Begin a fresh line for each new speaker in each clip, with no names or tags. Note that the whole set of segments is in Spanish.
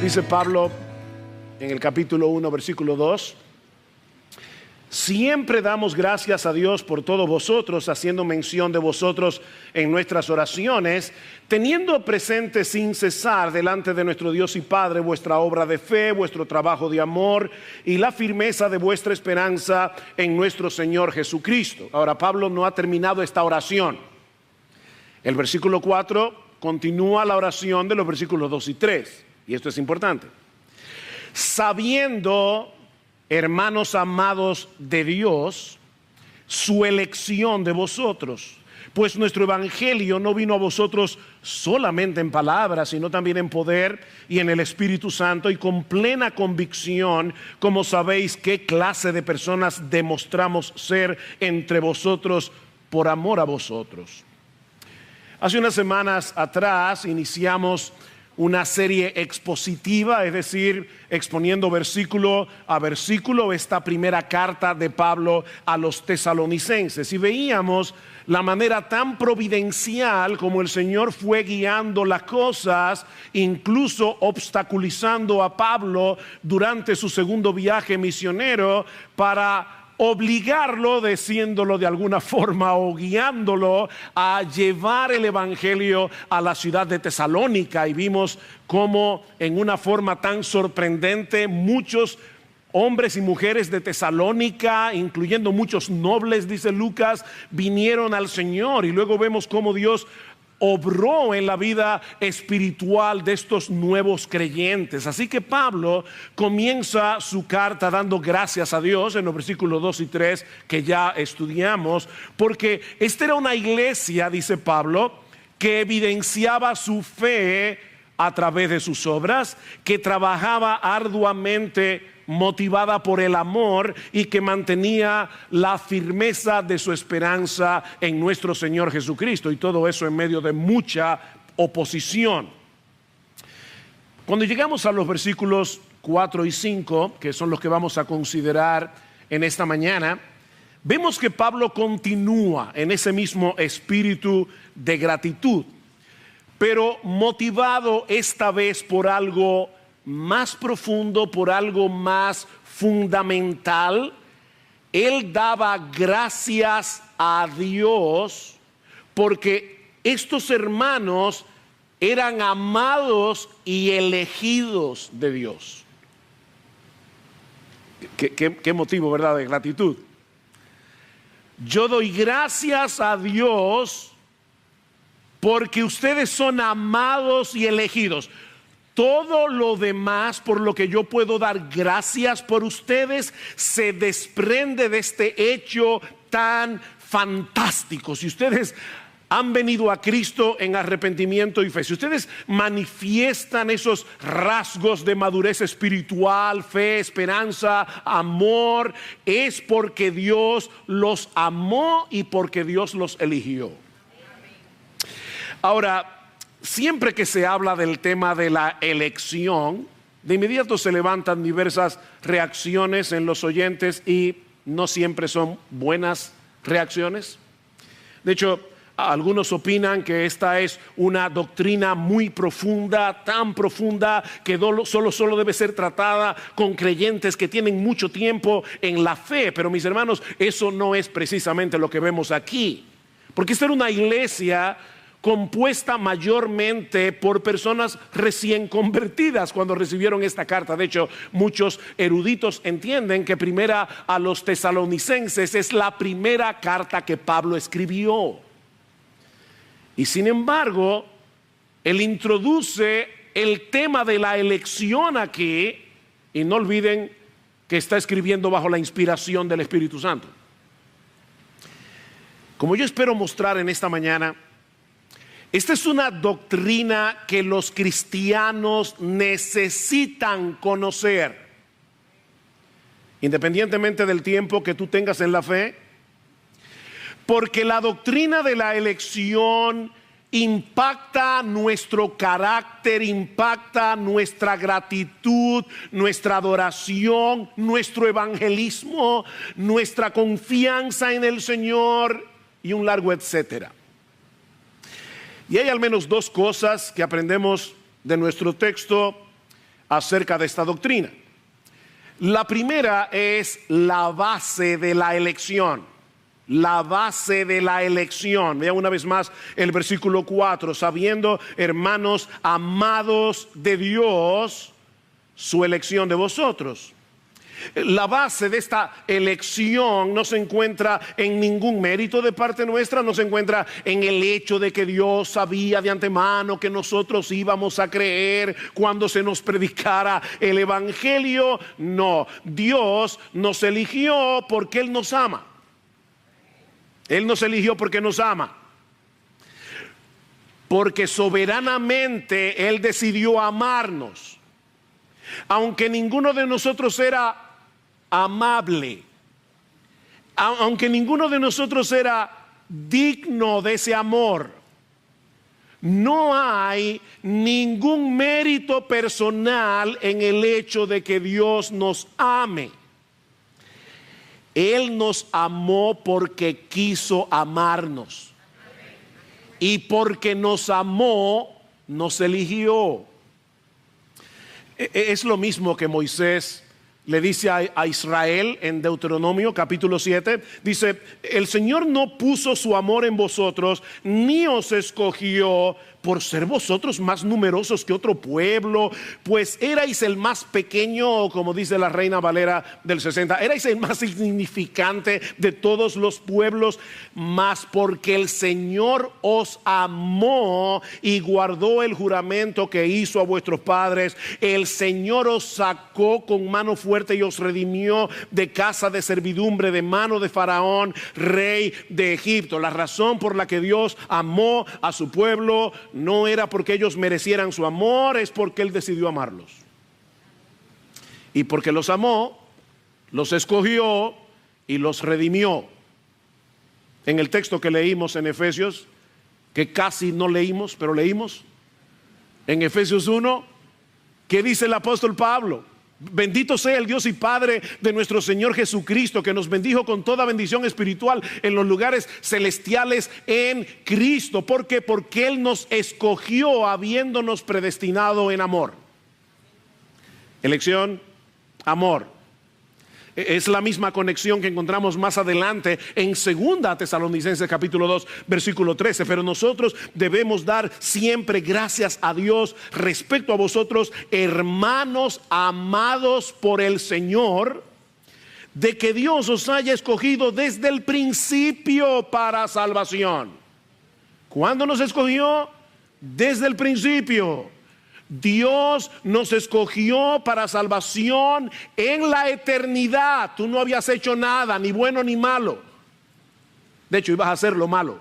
Dice Pablo en el capítulo 1, versículo 2: siempre damos gracias a Dios por todos vosotros, haciendo mención de vosotros en nuestras oraciones, teniendo presente sin cesar delante de nuestro Dios y Padre vuestra obra de fe, vuestro trabajo de amor y la firmeza de vuestra esperanza en nuestro Señor Jesucristo. Ahora, Pablo no ha terminado esta oración. El versículo 4 continúa la oración de los versículos 2 y 3, y esto es importante. Sabiendo, hermanos amados de Dios, su elección de vosotros, pues nuestro evangelio no vino a vosotros solamente en palabras, sino también en poder y en el Espíritu Santo y con plena convicción, como sabéis qué clase de personas demostramos ser entre vosotros por amor a vosotros. Hace unas semanas atrás iniciamos una serie expositiva, es decir, exponiendo versículo a versículo esta primera carta de Pablo a los tesalonicenses, y veíamos la manera tan providencial como el Señor fue guiando las cosas, incluso obstaculizando a Pablo durante su segundo viaje misionero para obligarlo, diciéndolo de alguna forma, o guiándolo a llevar el evangelio a la ciudad de Tesalónica. Y vimos cómo en una forma tan sorprendente muchos hombres y mujeres de Tesalónica, incluyendo muchos nobles, dice Lucas, vinieron al Señor. Y luego vemos cómo Dios obró en la vida espiritual de estos nuevos creyentes. Así que Pablo comienza su carta dando gracias a Dios en los versículos 2 y 3 que ya estudiamos, porque esta era una iglesia, dice Pablo, que evidenciaba su fe a través de sus obras, que trabajaba arduamente motivada por el amor y que mantenía la firmeza de su esperanza en nuestro Señor Jesucristo, y todo eso en medio de mucha oposición. Cuando llegamos a los versículos 4 y 5, que son los que vamos a considerar en esta mañana, vemos que Pablo continúa en ese mismo espíritu de gratitud, pero motivado esta vez por algo más profundo, por algo más fundamental. Él daba gracias a Dios porque estos hermanos eran amados y elegidos de Dios. ¿Qué motivo, verdad, de gratitud? Yo doy gracias a Dios porque ustedes son amados y elegidos. Todo lo demás por lo que yo puedo dar gracias por ustedes se desprende de este hecho tan fantástico. Si ustedes han venido a Cristo en arrepentimiento y fe, si ustedes manifiestan esos rasgos de madurez espiritual, fe, esperanza, amor, es porque Dios los amó y porque Dios los eligió. Ahora, siempre que se habla del tema de la elección, de inmediato se levantan diversas reacciones en los oyentes y no siempre son buenas reacciones. De hecho, algunos opinan que esta es una doctrina muy profunda, tan profunda que solo debe ser tratada con creyentes que tienen mucho tiempo en la fe. Pero mis hermanos, eso no es precisamente lo que vemos aquí, porque esta era una iglesia compuesta mayormente por personas recién convertidas cuando recibieron esta carta. De hecho, muchos eruditos entienden que primera a los tesalonicenses es la primera carta que Pablo escribió. Y sin embargo, él introduce el tema de la elección aquí, y no olviden que está escribiendo bajo la inspiración del Espíritu Santo. Como yo espero mostrar en esta mañana, esta es una doctrina que los cristianos necesitan conocer, independientemente del tiempo que tú tengas en la fe, porque la doctrina de la elección impacta nuestro carácter, impacta nuestra gratitud, nuestra adoración, nuestro evangelismo, nuestra confianza en el Señor y un largo etcétera. Y hay al menos dos cosas que aprendemos de nuestro texto acerca de esta doctrina. La primera es la base de la elección. La base de la elección. Vean una vez más el versículo 4. Sabiendo, hermanos amados de Dios, su elección de vosotros. La base de esta elección no se encuentra en ningún mérito de parte nuestra, no se encuentra en el hecho de que Dios sabía de antemano que nosotros íbamos a creer cuando se nos predicara el evangelio. No, Dios nos eligió porque Él nos ama. Él nos eligió porque nos ama. Porque soberanamente Él decidió amarnos. Aunque ninguno de nosotros era amable, aunque ninguno de nosotros era digno de ese amor, no hay ningún mérito personal en el hecho de que Dios nos ame. Él nos amó porque quiso amarnos. Y porque nos amó, nos eligió. Es lo mismo que Moisés le dice a Israel en Deuteronomio capítulo 7. Dice, el Señor no puso su amor en vosotros, ni os escogió por ser vosotros más numerosos que otro pueblo, pues erais el más pequeño, como dice la Reina Valera del 60, erais el más insignificante de todos los pueblos, mas porque el Señor os amó y guardó el juramento que hizo a vuestros padres, el Señor os sacó con mano fuerte y os redimió de casa de servidumbre, de mano de Faraón, rey de Egipto. La razón por la que Dios amó a su pueblo no era porque ellos merecieran su amor, es porque Él decidió amarlos. Y porque los amó, los escogió y los redimió. En el texto que leímos en Efesios, que casi no leímos, pero leímos, en Efesios 1, ¿qué dice el apóstol Pablo? Bendito sea el Dios y Padre de nuestro Señor Jesucristo, que nos bendijo con toda bendición espiritual en los lugares celestiales en Cristo. ¿Por qué? Porque Él nos escogió habiéndonos predestinado en amor. Elección, amor. Es la misma conexión que encontramos más adelante en 2 Tesalonicenses capítulo 2 versículo 13. Pero nosotros debemos dar siempre gracias a Dios respecto a vosotros, hermanos amados por el Señor, de que Dios os haya escogido desde el principio para salvación. ¿Cuándo nos escogió? Desde el principio. Dios nos escogió para salvación en la eternidad. Tú no habías hecho nada, ni bueno ni malo. De hecho, ibas a hacer lo malo.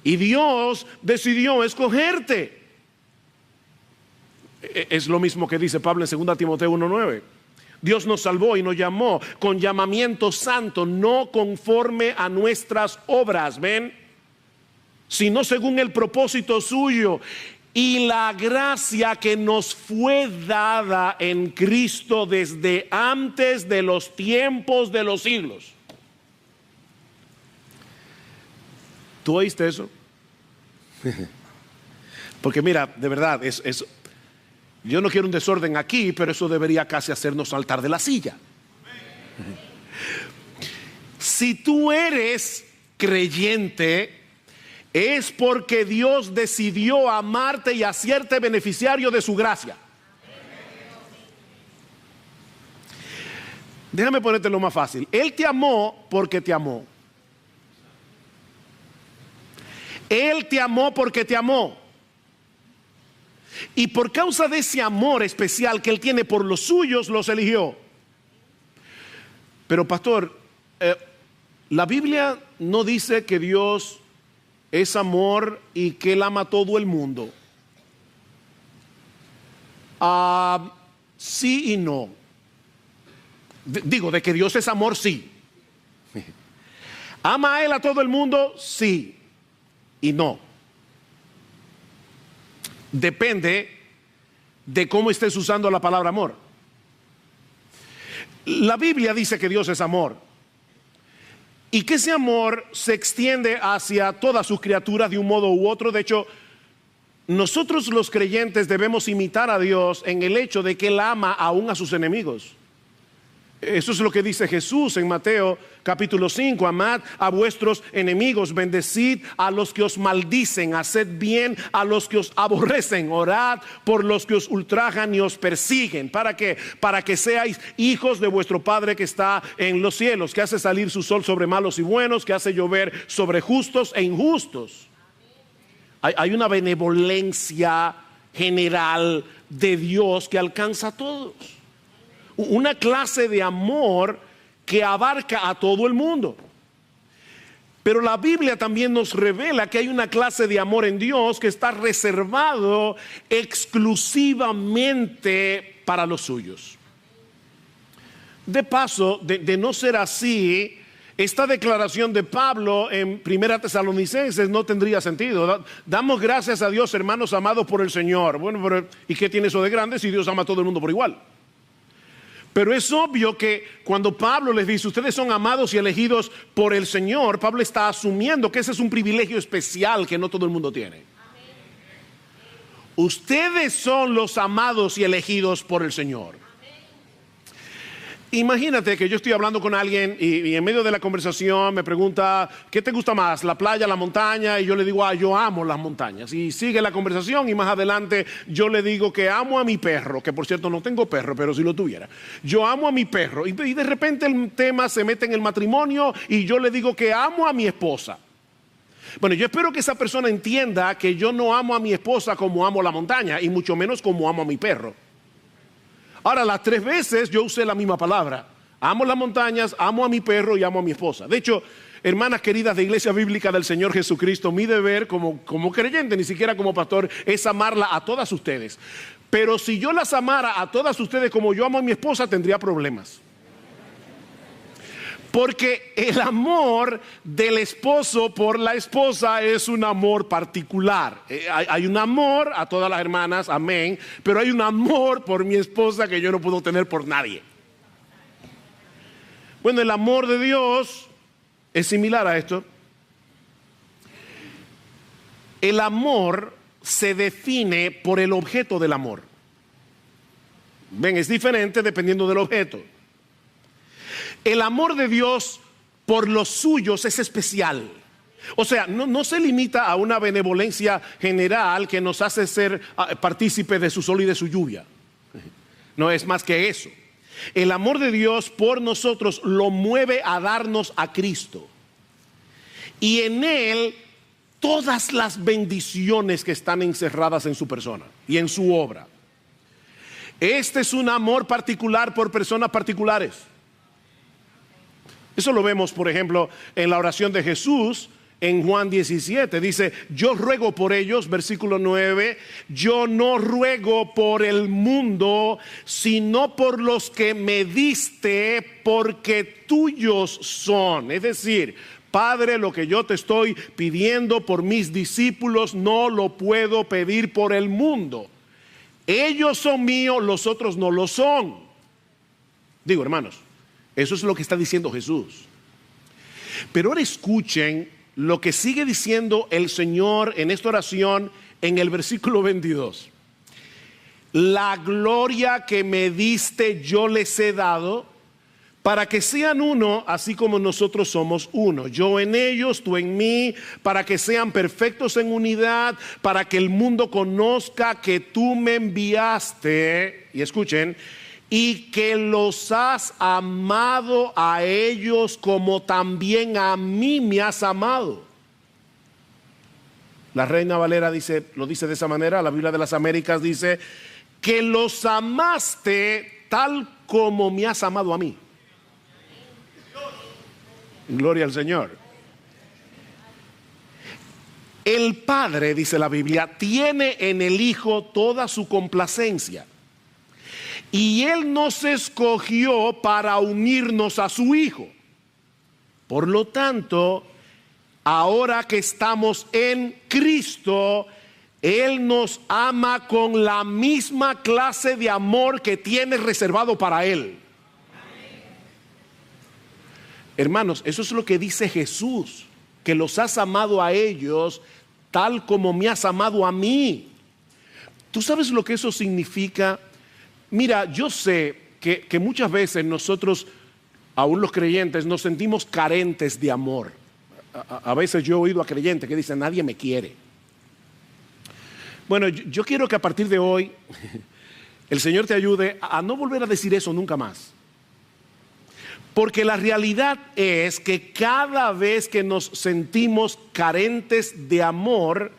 Y Dios decidió escogerte. Es lo mismo que dice Pablo en 2 Timoteo 1:9. Dios nos salvó y nos llamó con llamamiento santo, no conforme a nuestras obras, ¿ven? Sino según el propósito suyo y la gracia que nos fue dada en Cristo desde antes de los tiempos de los siglos. ¿Tú oíste eso? Porque mira, de verdad, yo no quiero un desorden aquí, pero eso debería casi hacernos saltar de la silla. Si tú eres creyente, es porque Dios decidió amarte y hacerte beneficiario de su gracia. Déjame ponértelo más fácil. Él te amó porque te amó. Él te amó porque te amó. Y por causa de ese amor especial que Él tiene por los suyos, los eligió. Pero pastor, la Biblia no dice que Dios es amor y que Él ama a todo el mundo. Sí y no. Digo, de que Dios es amor, sí. ¿Ama a Él a todo el mundo? Sí y no. Depende de cómo estés usando la palabra amor. La Biblia dice que Dios es amor y que ese amor se extiende hacia todas sus criaturas de un modo u otro. De hecho, nosotros los creyentes debemos imitar a Dios en el hecho de que Él ama aún a sus enemigos. Eso es lo que dice Jesús en Mateo capítulo 5. Amad a vuestros enemigos, bendecid a los que os maldicen, haced bien a los que os aborrecen, orad por los que os ultrajan y os persiguen. ¿Para qué? Para que seáis hijos de vuestro Padre que está en los cielos, que hace salir su sol sobre malos y buenos, que hace llover sobre justos e injustos. Hay una benevolencia general de Dios que alcanza a todos. Una clase de amor que abarca a todo el mundo. Pero la Biblia también nos revela que hay una clase de amor en Dios que está reservado exclusivamente para los suyos. De paso, de no ser así, esta declaración de Pablo en 1 Tesalonicenses no tendría sentido. Damos gracias a Dios, hermanos amados por el Señor. Bueno, pero ¿y qué tiene eso de grande si Dios ama a todo el mundo por igual? Pero es obvio que cuando Pablo les dice, ustedes son amados y elegidos por el Señor, Pablo está asumiendo que ese es un privilegio especial que no todo el mundo tiene. Ustedes son los amados y elegidos por el Señor. Imagínate que yo estoy hablando con alguien y en medio de la conversación me pregunta, ¿qué te gusta más, la playa, la montaña? Y yo le digo, yo amo las montañas. Y sigue la conversación y más adelante yo le digo que amo a mi perro, que por cierto no tengo perro, pero si lo tuviera. Yo amo a mi perro y de repente el tema se mete en el matrimonio y yo le digo que amo a mi esposa. Bueno, yo espero que esa persona entienda que yo no amo a mi esposa como amo la montaña y mucho menos como amo a mi perro. Ahora, las 3 veces yo usé la misma palabra. Amo las montañas, amo a mi perro y amo a mi esposa. De hecho, hermanas queridas de Iglesia Bíblica del Señor Jesucristo, mi deber como creyente, ni siquiera como pastor, es amarla a todas ustedes. Pero si yo las amara a todas ustedes como yo amo a mi esposa, tendría problemas. Porque el amor del esposo por la esposa es un amor particular. Hay un amor a todas las hermanas, amén, pero hay un amor por mi esposa que yo no puedo tener por nadie. Bueno, el amor de Dios es similar a esto. El amor se define por el objeto del amor. Ven, es diferente dependiendo del objeto. El amor de Dios por los suyos es especial. O sea, no se limita a una benevolencia general que nos hace ser partícipes de su sol y de su lluvia. No es más que eso. El amor de Dios por nosotros lo mueve a darnos a Cristo. Y en Él todas las bendiciones que están encerradas en su persona y en su obra. Este es un amor particular por personas particulares. Eso lo vemos, por ejemplo, en la oración de Jesús en Juan 17. Dice, yo ruego por ellos, versículo 9, yo no ruego por el mundo, sino por los que me diste, porque tuyos son. Es decir, Padre, lo que yo te estoy pidiendo por mis discípulos, no lo puedo pedir por el mundo. Ellos son míos, los otros no lo son. Digo, hermanos, eso es lo que está diciendo Jesús. Pero ahora escuchen lo que sigue diciendo el Señor en esta oración en el versículo 22. La gloria que me diste yo les he dado, para que sean uno, así como nosotros somos uno. Yo en ellos, tú en mí, para que sean perfectos en unidad, para que el mundo conozca que tú me enviaste. Y escuchen, y que los has amado a ellos como también a mí me has amado. La Reina Valera lo dice de esa manera. La Biblia de las Américas dice que los amaste tal como me has amado a mí. Gloria al Señor. El Padre, dice la Biblia, tiene en el Hijo toda su complacencia. Y Él nos escogió para unirnos a su Hijo. Por lo tanto, ahora que estamos en Cristo, Él nos ama con la misma clase de amor que tiene reservado para Él. Hermanos, eso es lo que dice Jesús, que los has amado a ellos tal como me has amado a mí. ¿Tú sabes lo que eso significa? Mira, yo sé que muchas veces nosotros, aún los creyentes, nos sentimos carentes de amor. A veces yo he oído a creyentes que dicen, nadie me quiere. Bueno, yo quiero que a partir de hoy el Señor te ayude a no volver a decir eso nunca más. Porque la realidad es que cada vez que nos sentimos carentes de amor,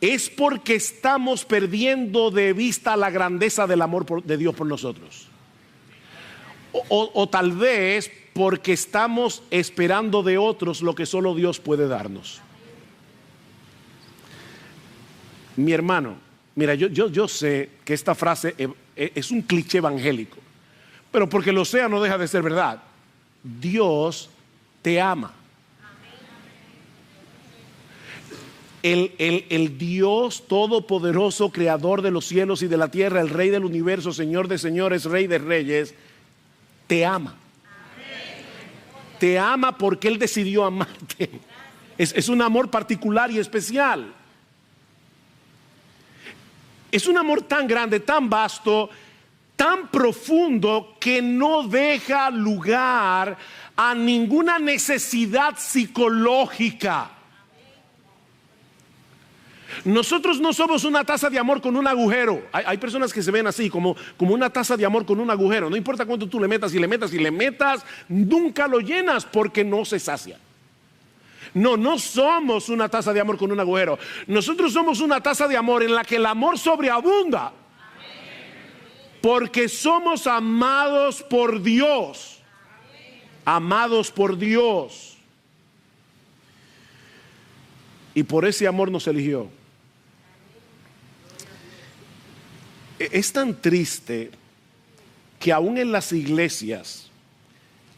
es porque estamos perdiendo de vista la grandeza del amor de Dios por nosotros. O tal vez porque estamos esperando de otros lo que solo Dios puede darnos. Mi hermano, mira, yo sé que esta frase es un cliché evangélico, pero porque lo sea no deja de ser verdad. Dios te ama. El Dios todopoderoso, creador de los cielos y de la tierra, el Rey del universo, Señor de señores, Rey de reyes, te ama. Te ama porque Él decidió amarte. Es un amor particular y especial. Es un amor tan grande, tan vasto, tan profundo, que no deja lugar a ninguna necesidad psicológica. Nosotros no somos una taza de amor con un agujero. Hay personas que se ven así, como una taza de amor con un agujero. No importa cuánto tú le metas y le metas y le metas, nunca lo llenas porque no se sacia. No somos una taza de amor con un agujero. Nosotros somos una taza de amor en la que el amor sobreabunda. Porque somos amados por Dios. Amados por Dios. Y por ese amor nos eligió. Es tan triste que aún en las iglesias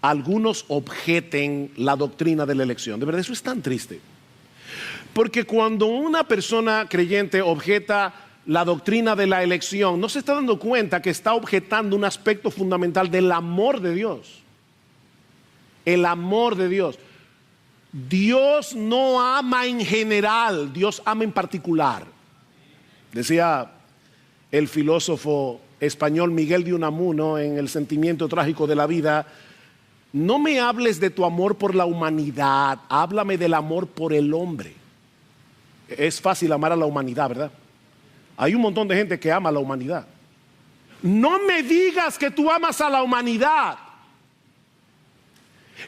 algunos objeten la doctrina de la elección. De verdad, eso es tan triste. Porque cuando una persona creyente objeta la doctrina de la elección, no se está dando cuenta que está objetando un aspecto fundamental del amor de Dios. El amor de Dios. Dios no ama en general, Dios ama en particular. Decía el filósofo español Miguel de Unamuno en El sentimiento trágico de la vida: no me hables de tu amor por la humanidad, háblame del amor por el hombre. Es fácil amar a la humanidad, ¿verdad? Hay un montón de gente que ama a la humanidad. No me digas que tú amas a la humanidad.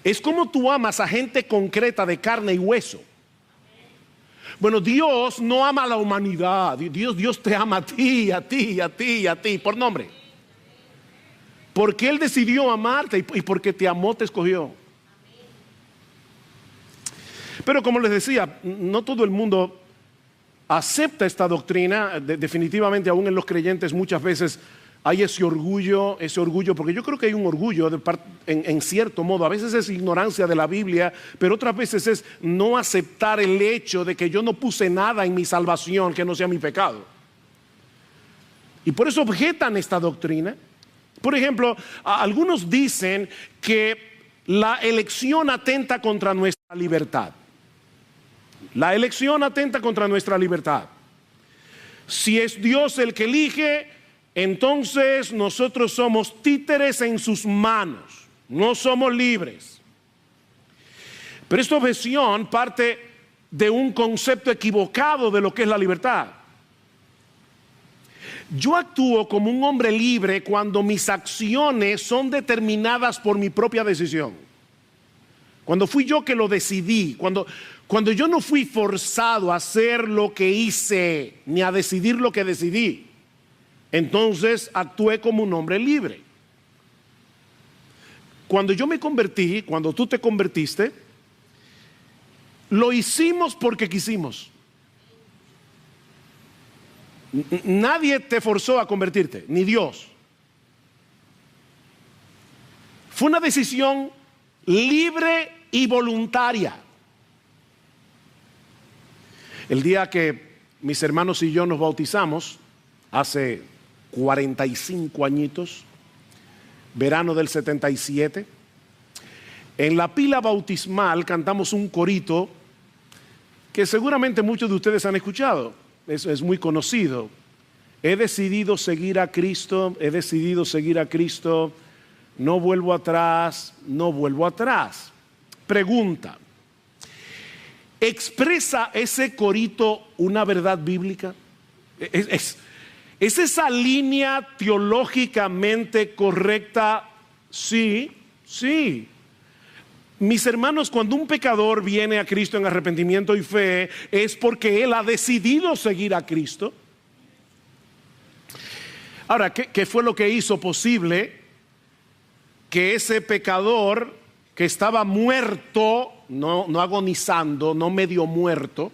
Es como tú amas a gente concreta de carne y hueso. Bueno, Dios no ama a la humanidad. Dios te ama a ti, a ti, a ti, a ti, por nombre. Porque Él decidió amarte y porque te amó, te escogió. Pero como les decía, no todo el mundo acepta esta doctrina. Definitivamente aún en los creyentes muchas veces hay ese orgullo, porque yo creo que hay un orgullo en cierto modo. A veces es ignorancia de la Biblia, pero otras veces es no aceptar el hecho de que yo no puse nada en mi salvación que no sea mi pecado. Y por eso objetan esta doctrina. Por ejemplo, algunos dicen que la elección atenta contra nuestra libertad. La elección atenta contra nuestra libertad. Si es Dios el que elige, entonces nosotros somos títeres en sus manos, no somos libres. Pero esta objeción parte de un concepto equivocado de lo que es la libertad. Yo actúo como un hombre libre cuando mis acciones son determinadas por mi propia decisión. Cuando fui yo que lo decidí, cuando yo no fui forzado a hacer lo que hice, ni a decidir lo que decidí, entonces actué como un hombre libre. Cuando yo me convertí, cuando tú te convertiste, lo hicimos porque quisimos. Nadie te forzó a convertirte, ni Dios. Fue una decisión libre y voluntaria. El día que mis hermanos y yo nos bautizamos, hace 45 añitos, verano del 77, en la pila bautismal cantamos un corito que seguramente muchos de ustedes han escuchado. Es muy conocido. He decidido seguir a Cristo, he decidido seguir a Cristo, no vuelvo atrás, no vuelvo atrás. Pregunta, ¿expresa ese corito una verdad bíblica? ¿Es esa línea teológicamente correcta? Sí, sí. Mis hermanos, cuando un pecador viene a Cristo en arrepentimiento y fe, es porque él ha decidido seguir a Cristo. Ahora, ¿qué fue lo que hizo posible que ese pecador que estaba muerto, no agonizando, no medio muerto,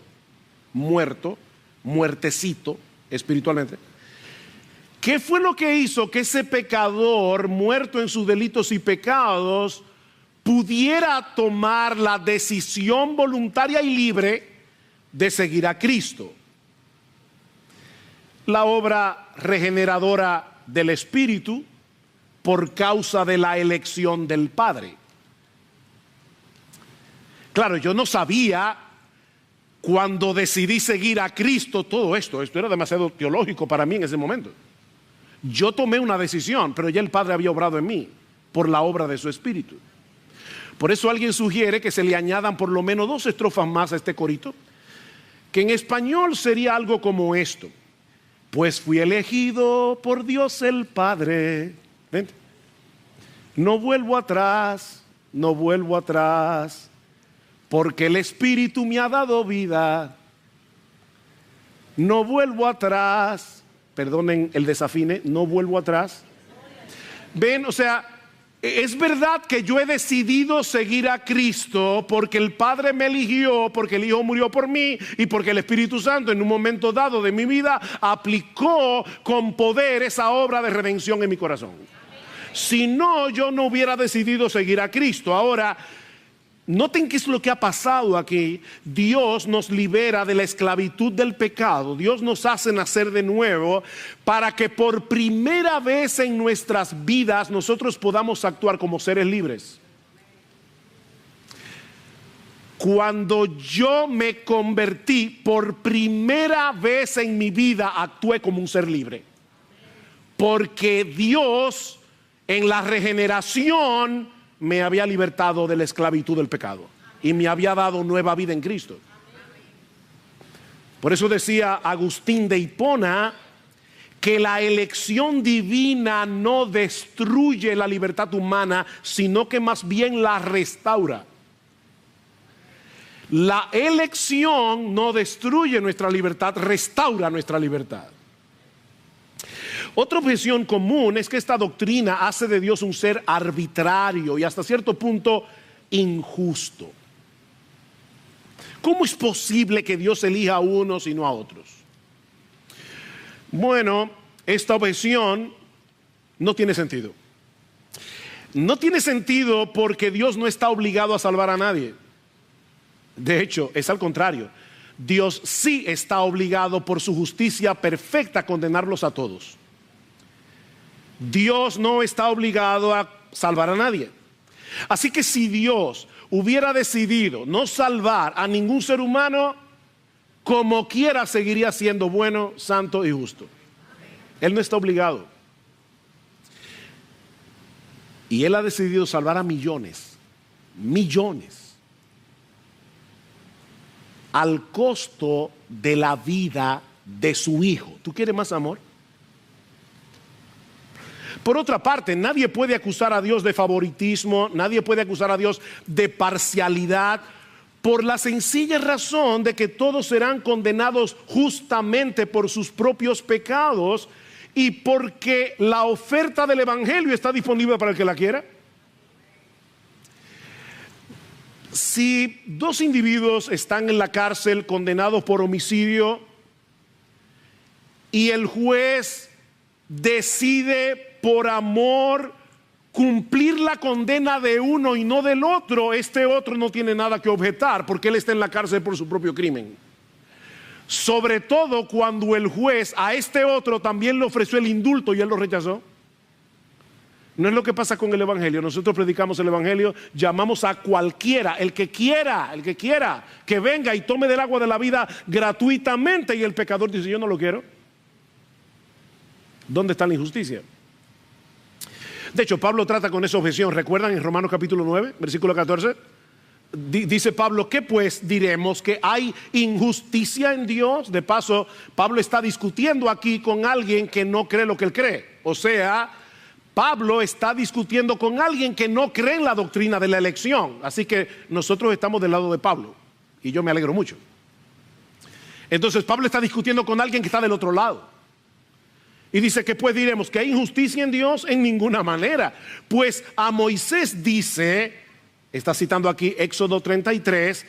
muertecito espiritualmente? ¿Qué fue lo que hizo que ese pecador, muerto en sus delitos y pecados, pudiera tomar la decisión voluntaria y libre de seguir a Cristo? La obra regeneradora del Espíritu por causa de la elección del Padre. Claro, yo no sabía cuando decidí seguir a Cristo todo esto. Esto era demasiado teológico para mí en ese momento. Yo tomé una decisión, pero ya el Padre había obrado en mí por la obra de su Espíritu. Por eso alguien sugiere que se le añadan por lo menos 2 estrofas más a este corito, que en español sería algo como esto: pues fui elegido por Dios el Padre. ¿Ven? No vuelvo atrás, no vuelvo atrás, porque el Espíritu me ha dado vida. No vuelvo atrás, perdonen el desafine, no vuelvo atrás. Ven, o sea, es verdad que yo he decidido seguir a Cristo porque el Padre me eligió, porque el Hijo murió por mí y porque el Espíritu Santo en un momento dado de mi vida aplicó con poder esa obra de redención en mi corazón. Si no, yo no hubiera decidido seguir a Cristo. Ahora, noten qué es lo que ha pasado aquí. Dios nos libera de la esclavitud del pecado. Dios nos hace nacer de nuevo para que por primera vez en nuestras vidas nosotros podamos actuar como seres libres. Cuando yo me convertí, por primera vez en mi vida actué como un ser libre. Porque Dios en la regeneración me había libertado de la esclavitud del pecado y me había dado nueva vida en Cristo. Por eso decía Agustín de Hipona que la elección divina no destruye la libertad humana, sino que más bien la restaura. La elección no destruye nuestra libertad, restaura nuestra libertad. Otra objeción común es que esta doctrina hace de Dios un ser arbitrario y hasta cierto punto injusto. ¿Cómo es posible que Dios elija a unos y no a otros? Bueno, esta objeción no tiene sentido. No tiene sentido porque Dios no está obligado a salvar a nadie. De hecho, es al contrario. Dios sí está obligado por su justicia perfecta a condenarlos a todos. Dios no está obligado a salvar a nadie. Así que si Dios hubiera decidido no salvar a ningún ser humano, como quiera seguiría siendo bueno, santo y justo. Él no está obligado. Y Él ha decidido salvar a millones, al costo de la vida de su Hijo. ¿Tú quieres más amor? Por otra parte, nadie puede acusar a Dios de favoritismo, nadie puede acusar a Dios de parcialidad, por la sencilla razón de que todos serán condenados justamente por sus propios pecados y porque la oferta del Evangelio está disponible para el que la quiera. Si 2 individuos están en la cárcel condenados por homicidio y el juez decide por amor cumplir la condena de uno y no del otro, este otro no tiene nada que objetar porque él está en la cárcel por su propio crimen. Sobre todo cuando el juez a este otro también le ofreció el indulto y él lo rechazó. No es lo que pasa con el Evangelio. Nosotros predicamos el Evangelio, llamamos a cualquiera, el que quiera, que venga y tome del agua de la vida gratuitamente, y el pecador dice: yo no lo quiero. ¿Dónde está la injusticia? De hecho, Pablo trata con esa objeción. ¿Recuerdan en Romanos capítulo 9, versículo 14? Dice Pablo, ¿qué pues diremos? ¿Que hay injusticia en Dios? De paso, Pablo está discutiendo aquí con alguien que no cree lo que él cree. O sea, Pablo está discutiendo con alguien que no cree en la doctrina de la elección. Así que nosotros estamos del lado de Pablo. Y yo me alegro mucho. Entonces Pablo está discutiendo con alguien que está del otro lado. Y dice que pues diremos que hay injusticia en Dios en ninguna manera. Pues a Moisés dice, está citando aquí Éxodo 33,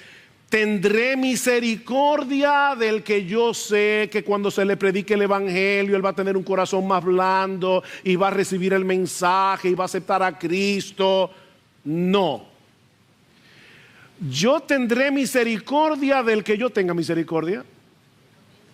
tendré misericordia del que yo sé que cuando se le predique el evangelio, él va a tener un corazón más blando y va a recibir el mensaje y va a aceptar a Cristo. No. Yo tendré misericordia del que yo tenga misericordia.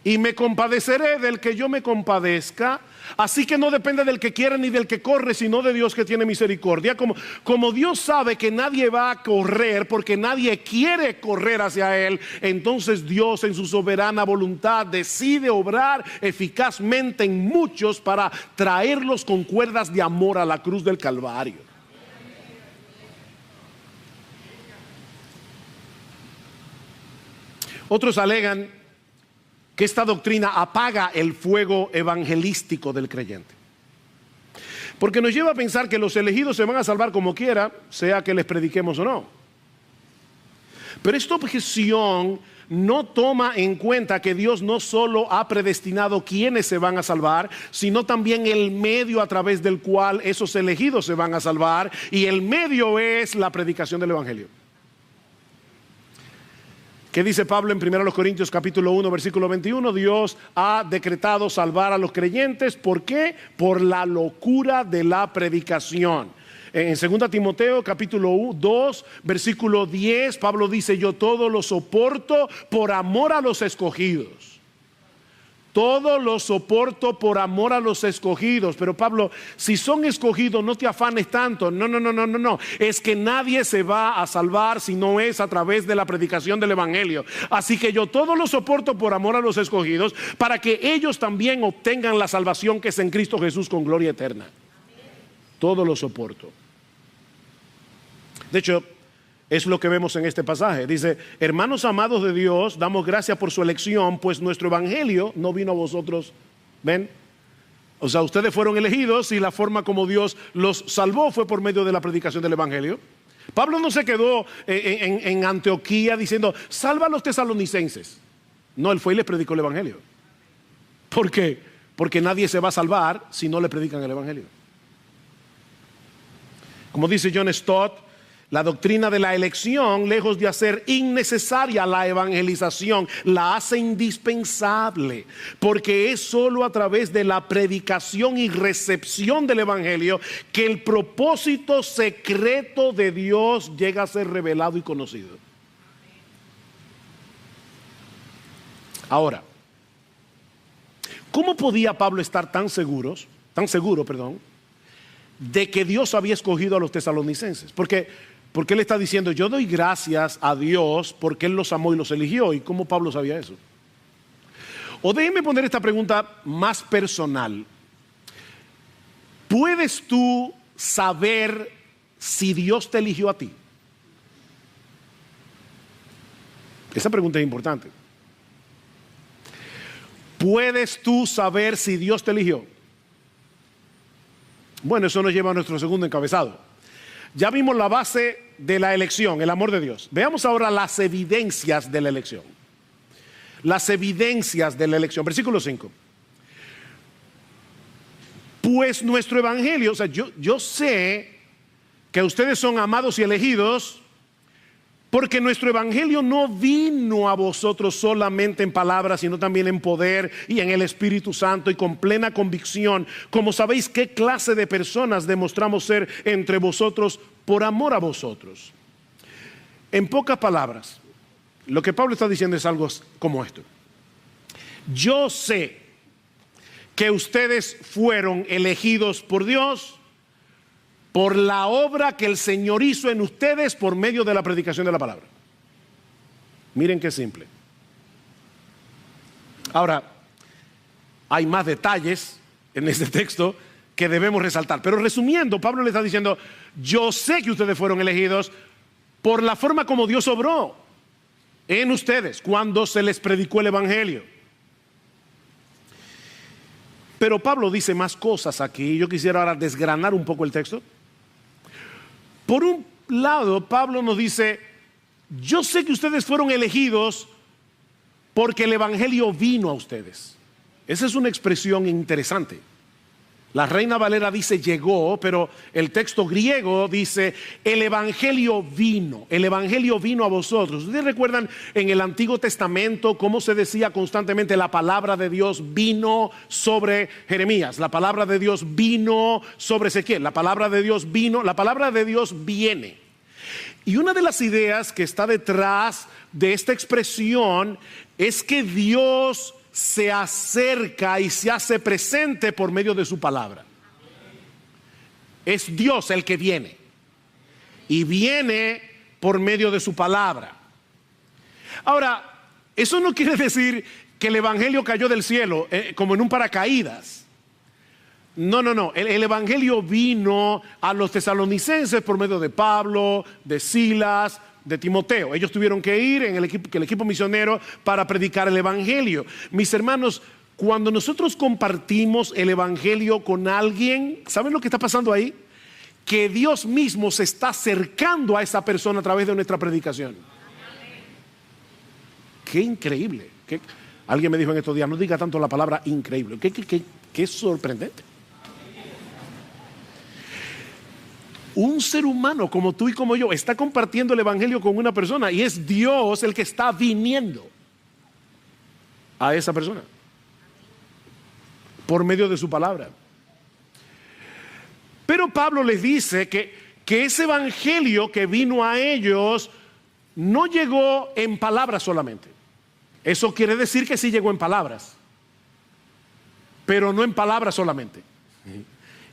Y me compadeceré del que yo me compadezca. Así que no depende del que quiere ni del que corre, sino de Dios que tiene misericordia. Como Dios sabe que nadie va a correr porque nadie quiere correr hacia Él, entonces Dios en su soberana voluntad decide obrar eficazmente en muchos para traerlos con cuerdas de amor a la cruz del Calvario. Otros alegan que esta doctrina apaga el fuego evangelístico del creyente. Porque nos lleva a pensar que los elegidos se van a salvar como quiera, sea que les prediquemos o no. Pero esta objeción no toma en cuenta que Dios no solo ha predestinado quienes se van a salvar, sino también el medio a través del cual esos elegidos se van a salvar, y el medio es la predicación del evangelio. ¿Qué dice Pablo en 1 Corintios capítulo 1 versículo 21? Dios ha decretado salvar a los creyentes. ¿Por qué? Por la locura de la predicación. En 2 Timoteo capítulo 2 versículo 10, Pablo dice, yo todo lo soporto por amor a los escogidos. Todo lo soporto por amor a los escogidos. Pero Pablo, si son escogidos, no te afanes tanto. No. Es que nadie se va a salvar si no es a través de la predicación del evangelio. Así que yo todo lo soporto por amor a los escogidos, para que ellos también obtengan la salvación que es en Cristo Jesús con gloria eterna. Todo lo soporto. De hecho, es lo que vemos en este pasaje. Dice, hermanos amados de Dios, damos gracias por su elección, pues nuestro evangelio no vino a vosotros. ¿Ven? O sea, ustedes fueron elegidos y la forma como Dios los salvó fue por medio de la predicación del evangelio. Pablo no se quedó en Antioquía diciendo, salva a los tesalonicenses. No, él fue y les predicó el evangelio. ¿Por qué? Porque nadie se va a salvar si no le predican el evangelio. Como dice John Stott, la doctrina de la elección, lejos de hacer innecesaria la evangelización, la hace indispensable, porque es solo a través de la predicación y recepción del evangelio que el propósito secreto de Dios llega a ser revelado y conocido. Ahora, ¿cómo podía Pablo estar tan seguro, de que Dios había escogido a los tesalonicenses? Porque él está diciendo, yo doy gracias a Dios porque Él los amó y los eligió. ¿Y cómo Pablo sabía eso? O déjenme poner esta pregunta más personal. ¿Puedes tú saber si Dios te eligió a ti? Esa pregunta es importante. ¿Puedes tú saber si Dios te eligió? Bueno, eso nos lleva a nuestro segundo encabezado. Ya vimos la base de la elección, el amor de Dios. Veamos ahora las evidencias de la elección. Las evidencias de la elección. Versículo 5. Pues nuestro evangelio, o sea, yo sé que ustedes son amados y elegidos, porque nuestro evangelio no vino a vosotros solamente en palabras, sino también en poder y en el Espíritu Santo y con plena convicción. Como sabéis qué clase de personas demostramos ser entre vosotros por amor a vosotros. En pocas palabras, lo que Pablo está diciendo es algo como esto. Yo sé que ustedes fueron elegidos por Dios por la obra que el Señor hizo en ustedes por medio de la predicación de la palabra. Miren qué simple. Ahora, hay más detalles en este texto que debemos resaltar. Pero resumiendo, Pablo le está diciendo, yo sé que ustedes fueron elegidos por la forma como Dios obró en ustedes cuando se les predicó el evangelio. Pero Pablo dice más cosas aquí. Yo quisiera ahora desgranar un poco el texto. Por un lado, Pablo nos dice, yo sé que ustedes fueron elegidos porque el evangelio vino a ustedes. Esa es una expresión interesante. La Reina Valera dice llegó, pero el texto griego dice el evangelio vino a vosotros. ¿Ustedes recuerdan en el Antiguo Testamento cómo se decía constantemente la palabra de Dios vino sobre Jeremías? La palabra de Dios vino sobre Ezequiel. La palabra de Dios vino, la palabra de Dios viene. Y una de las ideas que está detrás de esta expresión es que Dios se acerca y se hace presente por medio de su palabra. Es Dios el que viene y viene por medio de su palabra. Ahora, eso no quiere decir que el evangelio cayó del cielo como en un paracaídas. No. El evangelio vino a los tesalonicenses por medio de Pablo, de Silas, de Timoteo. Ellos tuvieron que ir en el equipo misionero para predicar el evangelio. Mis hermanos, cuando nosotros compartimos el evangelio con alguien, ¿saben lo que está pasando ahí? Que Dios mismo se está acercando a esa persona a través de nuestra predicación. Qué increíble. Alguien me dijo en estos días, no diga tanto la palabra increíble. Qué sorprendente. Un ser humano como tú y como yo está compartiendo el evangelio con una persona y es Dios el que está viniendo a esa persona por medio de su palabra. Pero Pablo les dice que ese evangelio que vino a ellos no llegó en palabras solamente. Eso quiere decir que sí llegó en palabras, pero no en palabras solamente.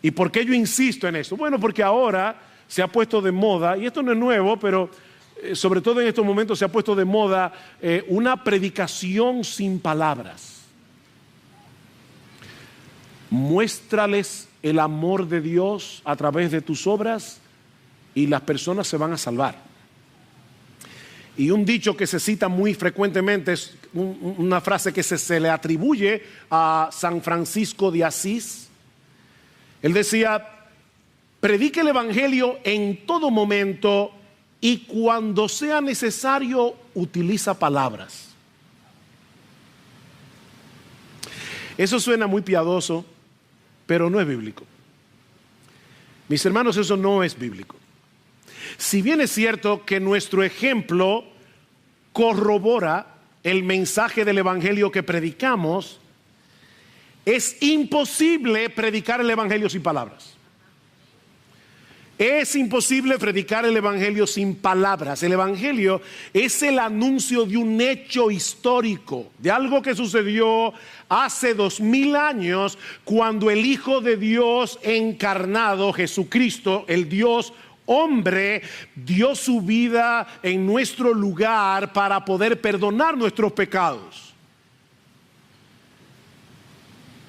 ¿Y por qué yo insisto en esto? Bueno, porque ahora se ha puesto de moda, y esto no es nuevo, pero sobre todo en estos momentos se ha puesto de moda una predicación sin palabras. Muéstrales el amor de Dios a través de tus obras y las personas se van a salvar. Y un dicho que se cita muy frecuentemente es una frase que se le atribuye a San Francisco de Asís. Él decía, predique el evangelio en todo momento y cuando sea necesario utiliza palabras. Eso suena muy piadoso, pero no es bíblico. Mis hermanos, eso no es bíblico. Si bien es cierto que nuestro ejemplo corrobora el mensaje del evangelio que predicamos, es imposible predicar el evangelio sin palabras. Es imposible predicar el evangelio sin palabras. El evangelio es el anuncio de un hecho histórico, de algo que sucedió hace 2000 años, cuando el Hijo de Dios encarnado, Jesucristo, el Dios hombre, dio su vida en nuestro lugar para poder perdonar nuestros pecados.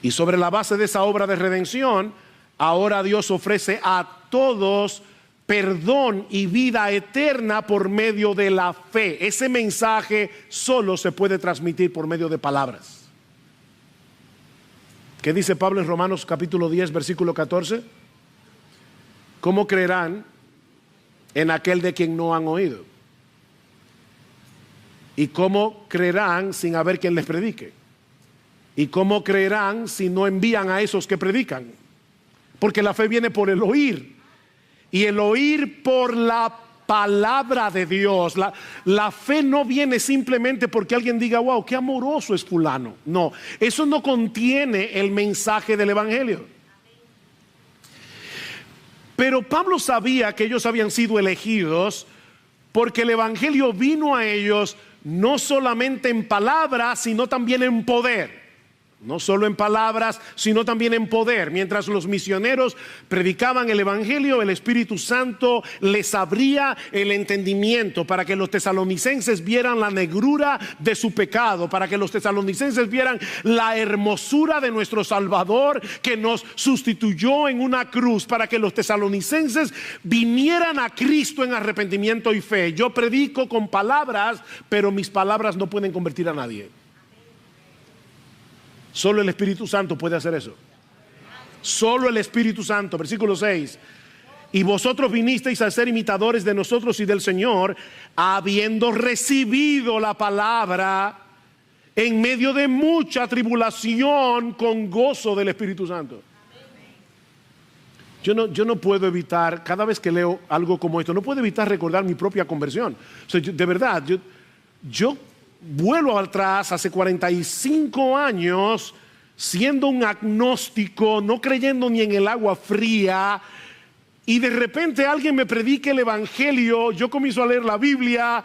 Y sobre la base de esa obra de redención, ahora Dios ofrece a todos perdón y vida eterna por medio de la fe. Ese mensaje solo se puede transmitir por medio de palabras. ¿Qué dice Pablo en Romanos capítulo 10, versículo 14? ¿Cómo creerán en aquel de quien no han oído? ¿Y cómo creerán sin haber quien les predique? ¿Y cómo creerán si no envían a esos que predican? Porque la fe viene por el oír, y el oír por la palabra de Dios. La fe no viene simplemente porque alguien diga, wow, qué amoroso es fulano. No, eso no contiene el mensaje del evangelio. Pero Pablo sabía que ellos habían sido elegidos porque el evangelio vino a ellos no solamente en palabras, sino también en poder. no solo en palabras, sino también en poder. Mientras los misioneros predicaban el evangelio, el Espíritu Santo les abría el entendimiento para que los tesalonicenses vieran la negrura de su pecado, para que los tesalonicenses vieran la hermosura de nuestro Salvador que nos sustituyó en una cruz, para que los tesalonicenses vinieran a Cristo en arrepentimiento y fe. Yo predico con palabras, pero mis palabras no pueden convertir a nadie. Solo el Espíritu Santo puede hacer eso. Solo el Espíritu Santo. Versículo 6. Y vosotros vinisteis a ser imitadores de nosotros y del Señor, habiendo recibido la palabra en medio de mucha tribulación, con gozo del Espíritu Santo. Yo no puedo evitar, cada vez que leo algo como esto, no puedo evitar recordar mi propia conversión. O sea, de verdad, yo vuelvo atrás hace 45 años, siendo un agnóstico, no creyendo ni en el agua fría, y de repente alguien me predica el evangelio, yo comienzo a leer la Biblia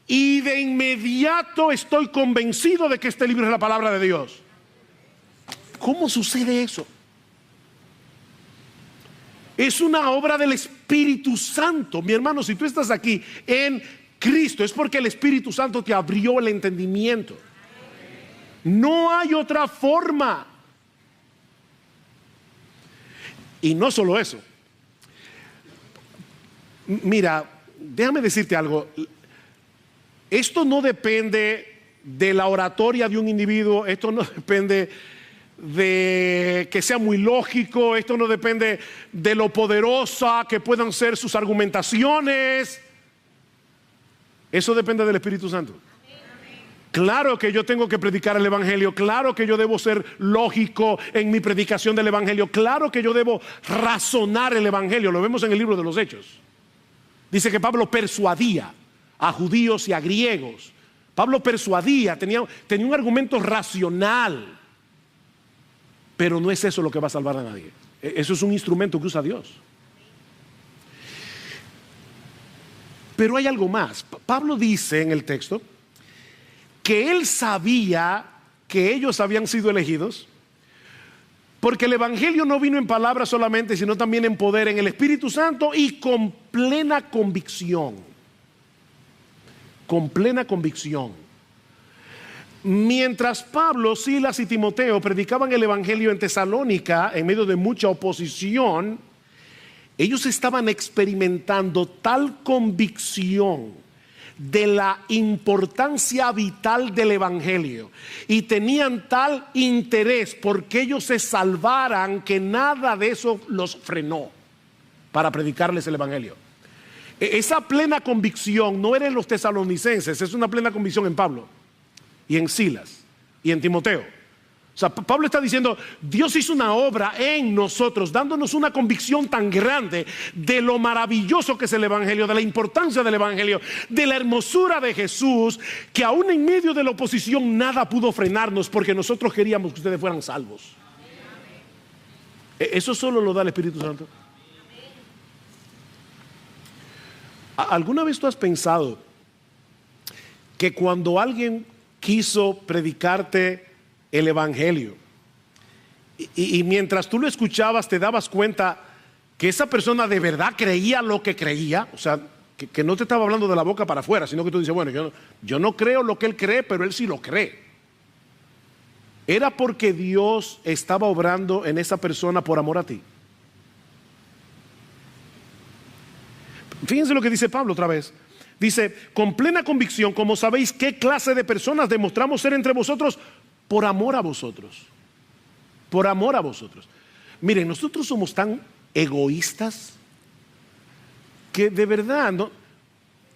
y de inmediato estoy convencido de que este libro es la palabra de Dios. ¿Cómo sucede eso? Es una obra del Espíritu Santo. Mi hermano, si tú estás aquí en Cristo, es porque el Espíritu Santo te abrió el entendimiento. No hay otra forma. Y no solo eso. Mira, déjame decirte algo. Esto no depende de la oratoria de un individuo. Esto no depende de que sea muy lógico. Esto no depende de lo poderosa que puedan ser sus argumentaciones. Eso depende del Espíritu Santo. Claro que yo tengo que predicar el evangelio, claro que yo debo ser lógico en mi predicación del evangelio, claro que yo debo razonar el evangelio. Lo vemos en el libro de los Hechos. Dice que Pablo persuadía a judíos y a griegos. Pablo persuadía, tenía un argumento racional. Pero no es eso lo que va a salvar a nadie. Eso es un instrumento que usa Dios. Pero hay algo más. Pablo dice en el texto que él sabía que ellos habían sido elegidos, porque el evangelio no vino en palabras solamente, sino también en poder, en el Espíritu Santo y con plena convicción. Con plena convicción. Mientras Pablo, Silas y Timoteo predicaban el evangelio en Tesalónica, en medio de mucha oposición, ellos estaban experimentando tal convicción de la importancia vital del evangelio y tenían tal interés porque ellos se salvaran, que nada de eso los frenó para predicarles el evangelio. Esa plena convicción no era en los tesalonicenses, es una plena convicción en Pablo y en Silas y en Timoteo. O sea, Pablo está diciendo, Dios hizo una obra en nosotros, dándonos una convicción tan grande de lo maravilloso que es el evangelio, de la importancia del evangelio, de la hermosura de Jesús, que aún en medio de la oposición nada pudo frenarnos, porque nosotros queríamos que ustedes fueran salvos. Eso solo lo da el Espíritu Santo. ¿Alguna vez tú has pensado que cuando alguien quiso predicarte el evangelio y mientras tú lo escuchabas te dabas cuenta que esa persona de verdad creía lo que creía? O sea, que no te estaba hablando de la boca para afuera, sino que tú dices, bueno, yo no creo lo que él cree, pero él sí lo cree. Era porque Dios estaba obrando en esa persona por amor a ti. Fíjense lo que dice Pablo otra vez. Dice, con plena convicción, como sabéis qué clase de personas demostramos ser entre vosotros, por amor a vosotros. Por amor a vosotros. Miren, nosotros somos tan egoístas que de verdad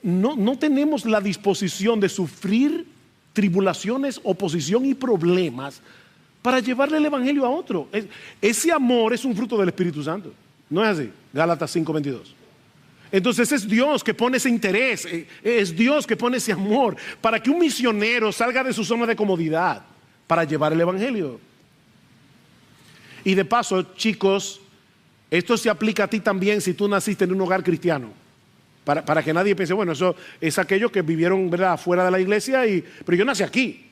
no tenemos la disposición de sufrir tribulaciones, oposición y problemas para llevarle el evangelio a otro. Ese amor es un fruto del Espíritu Santo. ¿No es así? Gálatas 5:22. Entonces es Dios que pone ese interés, es Dios que pone ese amor para que un misionero salga de su zona de comodidad para llevar el evangelio. Y de paso, chicos, esto se aplica a ti también si tú naciste en un hogar cristiano. Para que nadie piense, bueno, eso es aquellos que vivieron, ¿verdad?, fuera de la iglesia, pero yo nací aquí.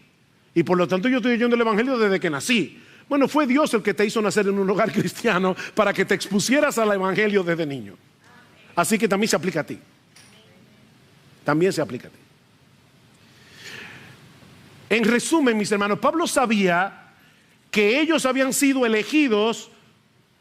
Y por lo tanto yo estoy oyendo el evangelio desde que nací. Bueno, fue Dios el que te hizo nacer en un hogar cristiano para que te expusieras al evangelio desde niño. Así que también se aplica a ti. También se aplica a ti. En resumen, mis hermanos, Pablo sabía que ellos habían sido elegidos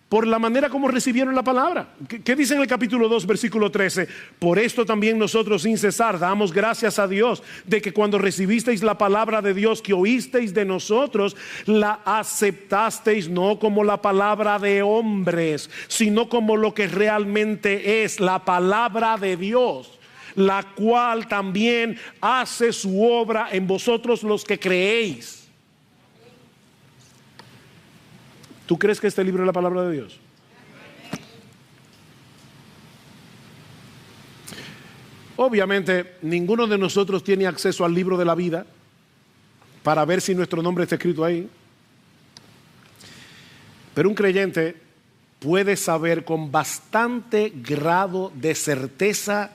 por la manera como recibieron la palabra. ¿Qué dice en el capítulo 2, versículo 13? Por esto también nosotros sin cesar damos gracias a Dios de que cuando recibisteis la palabra de Dios que oísteis de nosotros, la aceptasteis no como la palabra de hombres, sino como lo que realmente es la palabra de Dios, la cual también hace su obra en vosotros los que creéis. ¿Tú crees que este libro es la palabra de Dios? Obviamente, ninguno de nosotros tiene acceso al libro de la vida para ver si nuestro nombre está escrito ahí. Pero un creyente puede saber con bastante grado de certeza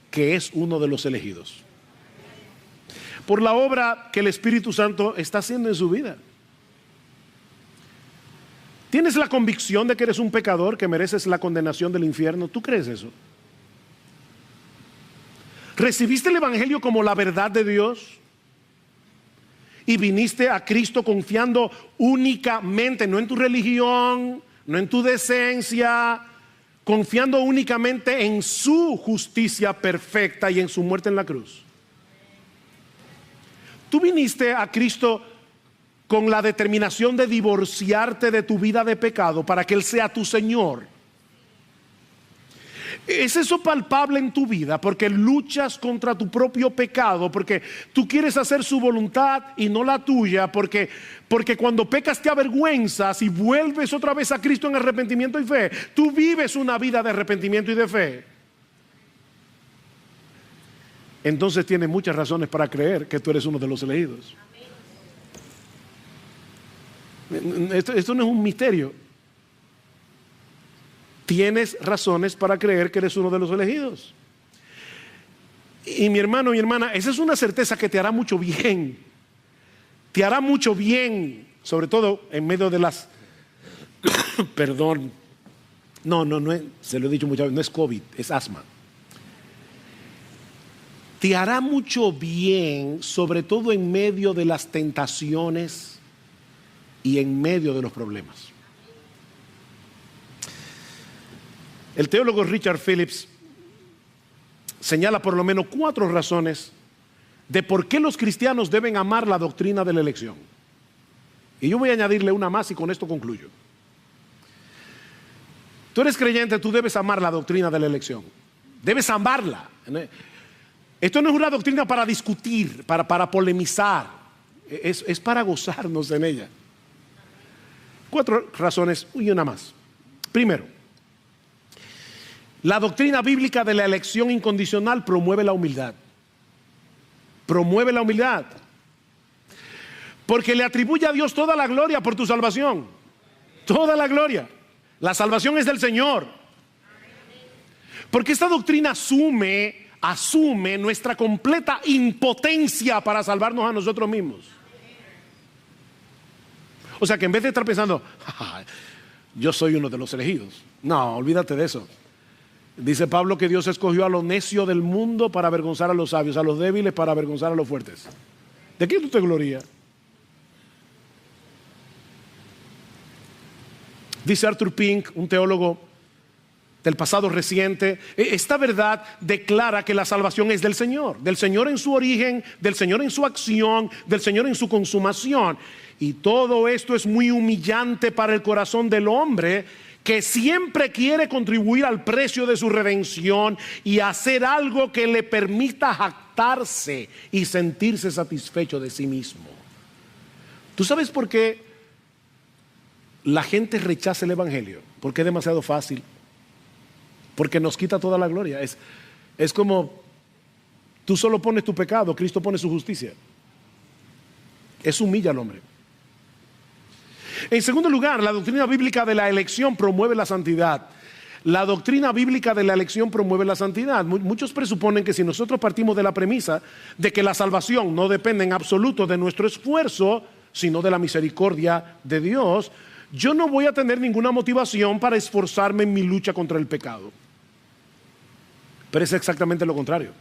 que es uno de los elegidos, por la obra que el Espíritu Santo está haciendo en su vida. ¿Tienes la convicción de que eres un pecador, que mereces la condenación del infierno? ¿Tú crees eso? ¿Recibiste el evangelio como la verdad de Dios? Y viniste a Cristo confiando únicamente, no en tu religión, no en tu decencia, confiando únicamente en su justicia perfecta y en su muerte en la cruz. Tú viniste a Cristo con la determinación de divorciarte de tu vida de pecado para que Él sea tu Señor. ¿Es eso palpable en tu vida? Porque luchas contra tu propio pecado, porque tú quieres hacer su voluntad y no la tuya, porque cuando pecas te avergüenzas y vuelves otra vez a Cristo en arrepentimiento y fe. Tú vives una vida de arrepentimiento y de fe. Entonces tienes muchas razones para creer que tú eres uno de los elegidos. Esto no es un misterio. Tienes razones para creer que eres uno de los elegidos. Y mi hermano, mi hermana, esa es una certeza que te hará mucho bien. Te hará mucho bien, sobre todo en medio de las perdón. No es, se lo he dicho muchas veces, no es COVID, es asma. Te hará mucho bien, sobre todo en medio de las tentaciones y en medio de los problemas. El teólogo Richard Phillips señala por lo menos 4 razones de por qué los cristianos deben amar la doctrina de la elección. Y yo voy a añadirle una más y con esto concluyo. Tú eres creyente, tú debes amar la doctrina de la elección. Debes amarla. Esto no es una doctrina para discutir, para polemizar. Es para gozarnos en ella. 4 razones y una más. Primero, la doctrina bíblica de la elección incondicional promueve la humildad. Promueve la humildad. Porque le atribuye a Dios toda la gloria por tu salvación. Toda la gloria. La salvación es del Señor. Porque esta doctrina asume nuestra completa impotencia para salvarnos a nosotros mismos. O sea que en vez de estar pensando, yo soy uno de los elegidos. No, olvídate de eso. Dice Pablo que Dios escogió a lo necio del mundo para avergonzar a los sabios, a los débiles para avergonzar a los fuertes. ¿De qué tú te glorías? Dice Arthur Pink, un teólogo del pasado reciente, esta verdad declara que la salvación es del Señor en su origen, del Señor en su acción, del Señor en su consumación. Y todo esto es muy humillante para el corazón del hombre, que siempre quiere contribuir al precio de su redención y hacer algo que le permita jactarse y sentirse satisfecho de sí mismo. ¿Tú sabes por qué la gente rechaza el evangelio? Porque es demasiado fácil. Porque nos quita toda la gloria. Es como tú solo pones tu pecado, Cristo pone su justicia. Eso humilla al hombre. En segundo lugar, la doctrina bíblica de la elección promueve la santidad. La doctrina bíblica de la elección promueve la santidad. Muchos presuponen que si nosotros partimos de la premisa de que la salvación no depende en absoluto de nuestro esfuerzo, sino de la misericordia de Dios, yo no voy a tener ninguna motivación para esforzarme en mi lucha contra el pecado. Pero es exactamente lo contrario.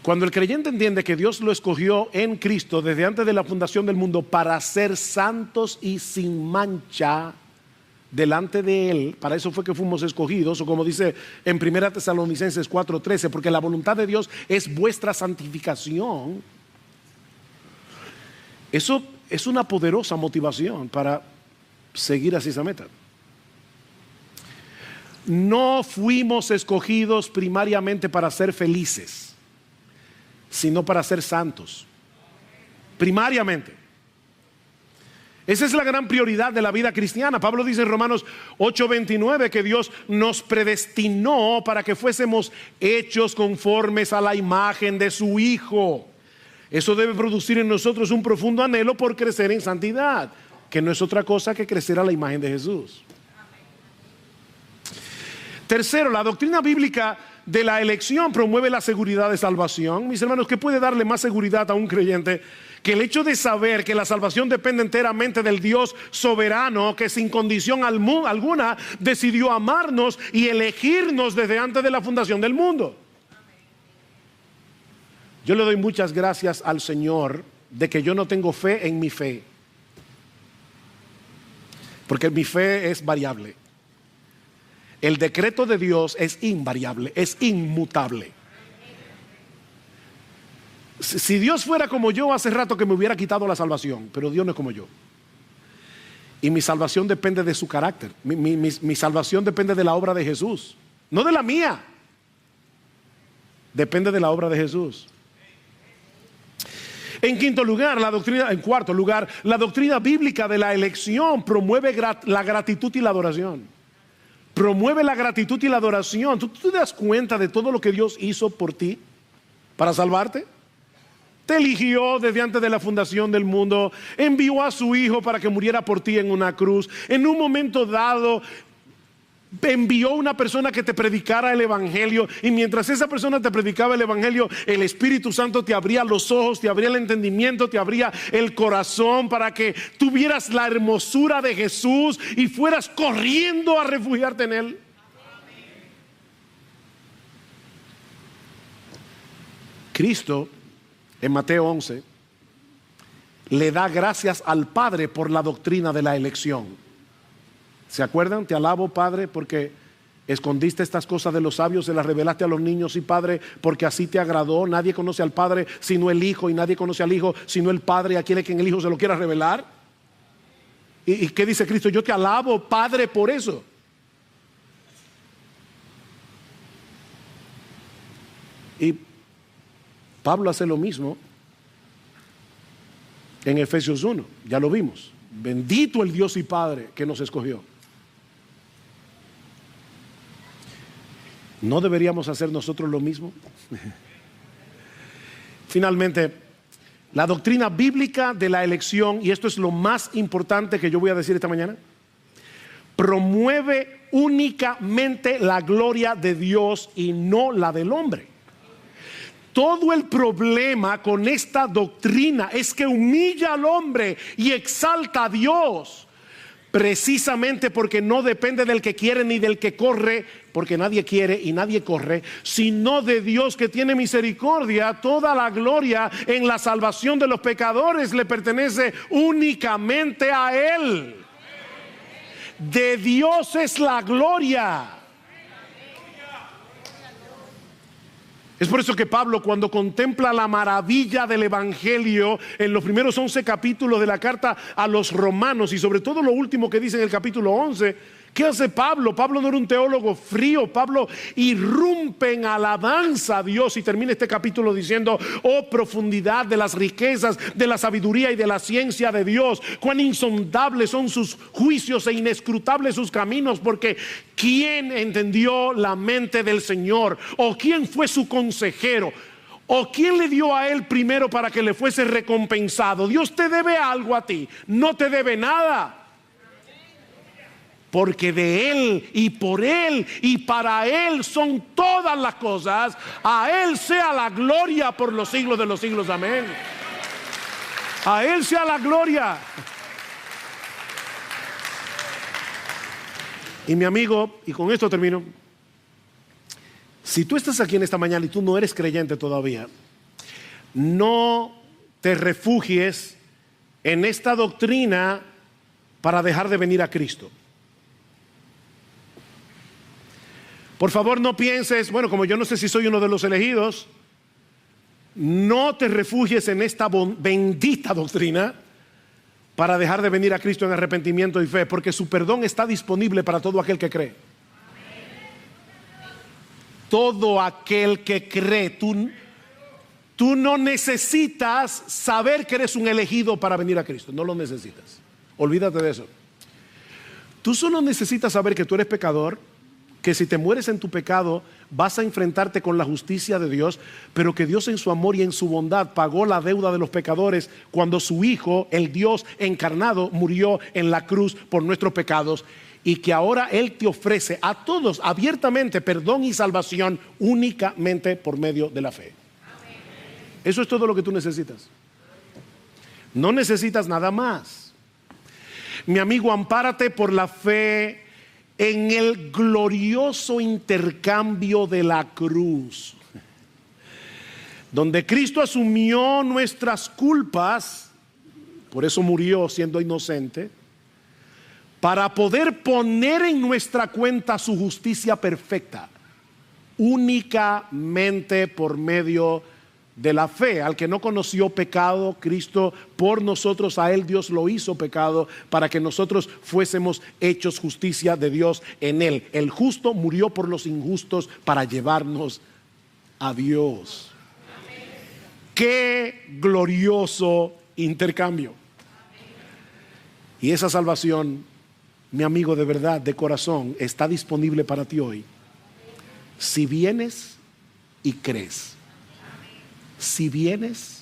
Cuando el creyente entiende que Dios lo escogió en Cristo desde antes de la fundación del mundo para ser santos y sin mancha delante de Él, para eso fue que fuimos escogidos, o como dice en 1 Tesalonicenses 4:13, porque la voluntad de Dios es vuestra santificación. Eso es una poderosa motivación para seguir hacia esa meta. No fuimos escogidos primariamente para ser felices, sino para ser santos. Primariamente. Esa es la gran prioridad de la vida cristiana. Pablo dice en Romanos 8:29 que Dios nos predestinó para que fuésemos hechos conformes a la imagen de su Hijo. Eso debe producir en nosotros un profundo anhelo por crecer en santidad, que no es otra cosa que crecer a la imagen de Jesús. Tercero, la doctrina bíblica de la elección promueve la seguridad de salvación. Mis hermanos, ¿qué puede darle más seguridad a un creyente que el hecho de saber que la salvación depende enteramente del Dios soberano, que sin condición alguna decidió amarnos y elegirnos desde antes de la fundación del mundo? Yo le doy muchas gracias al Señor de que yo no tengo fe en mi fe, porque mi fe es variable. El decreto de Dios es invariable, es inmutable. Si Dios fuera como yo, hace rato que me hubiera quitado la salvación, pero Dios no es como yo. Y mi salvación depende de su carácter. Mi salvación depende de la obra de Jesús, no de la mía. Depende de la obra de Jesús. En cuarto lugar, la doctrina bíblica de la elección promueve la gratitud y la adoración. Promueve la gratitud y la adoración. ¿Tú te das cuenta de todo lo que Dios hizo por ti para salvarte? Te eligió desde antes de la fundación del mundo, envió a su Hijo para que muriera por ti en una cruz. En un momento dado envió una persona que te predicara el evangelio, y mientras esa persona te predicaba el evangelio, el Espíritu Santo te abría los ojos, te abría el entendimiento, te abría el corazón para que tuvieras la hermosura de Jesús y fueras corriendo a refugiarte en Él. Cristo en Mateo 11 le da gracias al Padre por la doctrina de la elección. ¿Se acuerdan? Te alabo, Padre, porque escondiste estas cosas de los sabios, se las revelaste a los niños, y Padre, porque así te agradó. Nadie conoce al Padre sino el Hijo, y nadie conoce al Hijo sino el Padre, a quien el Hijo se lo quiera revelar. ¿Y qué dice Cristo? Yo te alabo, Padre, por eso. Y Pablo hace lo mismo en Efesios 1, ya lo vimos. Bendito el Dios y Padre que nos escogió. ¿No deberíamos hacer nosotros lo mismo? Finalmente, la doctrina bíblica de la elección, y esto es lo más importante que yo voy a decir esta mañana, promueve únicamente la gloria de Dios y no la del hombre. Todo el problema con esta doctrina es que humilla al hombre y exalta a Dios, precisamente porque no depende del que quiere ni del que corre, porque nadie quiere y nadie corre, sino de Dios que tiene misericordia. Toda la gloria en la salvación de los pecadores le pertenece únicamente a Él. De Dios es la gloria. Es por eso que Pablo, cuando contempla la maravilla del evangelio en los primeros 11 capítulos de la carta a los romanos, y sobre todo lo último que dice en el capítulo 11, ¿qué hace Pablo? Pablo no era un teólogo frío. Pablo irrumpe en alabanza a Dios y termina este capítulo diciendo: oh profundidad de las riquezas, de la sabiduría y de la ciencia de Dios, cuán insondables son sus juicios e inescrutables sus caminos, porque ¿quién entendió la mente del Señor? ¿O quién fue su consejero? ¿O quién le dio a él primero para que le fuese recompensado? Dios te debe algo a ti, no te debe nada. porque de Él y por Él y para Él son todas las cosas. A Él sea la gloria por los siglos de los siglos. Amén. A Él sea la gloria. Y mi amigo, y con esto termino, si tú estás aquí en esta mañana y tú no eres creyente todavía, no te refugies en esta doctrina para dejar de venir a Cristo. Por favor, no pienses, bueno, como yo no sé si soy uno de los elegidos, no te refugies en esta bendita doctrina para dejar de venir a Cristo en arrepentimiento y fe, porque su perdón está disponible para todo aquel que cree. Todo aquel que cree. Tú no necesitas saber que eres un elegido para venir a Cristo. No lo necesitas. Olvídate de eso. Tú solo necesitas saber que tú eres pecador, que si te mueres en tu pecado vas a enfrentarte con la justicia de Dios, pero que Dios en su amor y en su bondad pagó la deuda de los pecadores cuando su Hijo, el Dios encarnado, murió en la cruz por nuestros pecados, y que ahora Él te ofrece a todos abiertamente perdón y salvación únicamente por medio de la fe. Eso es todo lo que tú necesitas. No necesitas nada más. Mi amigo, ampárate por la fe en el glorioso intercambio de la cruz, donde Cristo asumió nuestras culpas, por eso murió siendo inocente, para poder poner en nuestra cuenta su justicia perfecta, únicamente por medio de la fe. Al que no conoció pecado, Cristo por nosotros, a Él Dios lo hizo pecado, para que nosotros fuésemos hechos justicia de Dios en Él. El justo murió por los injustos para llevarnos a Dios. Qué glorioso intercambio. Y esa salvación, mi amigo, de verdad, de corazón, está disponible para ti hoy, si vienes y crees. Si vienes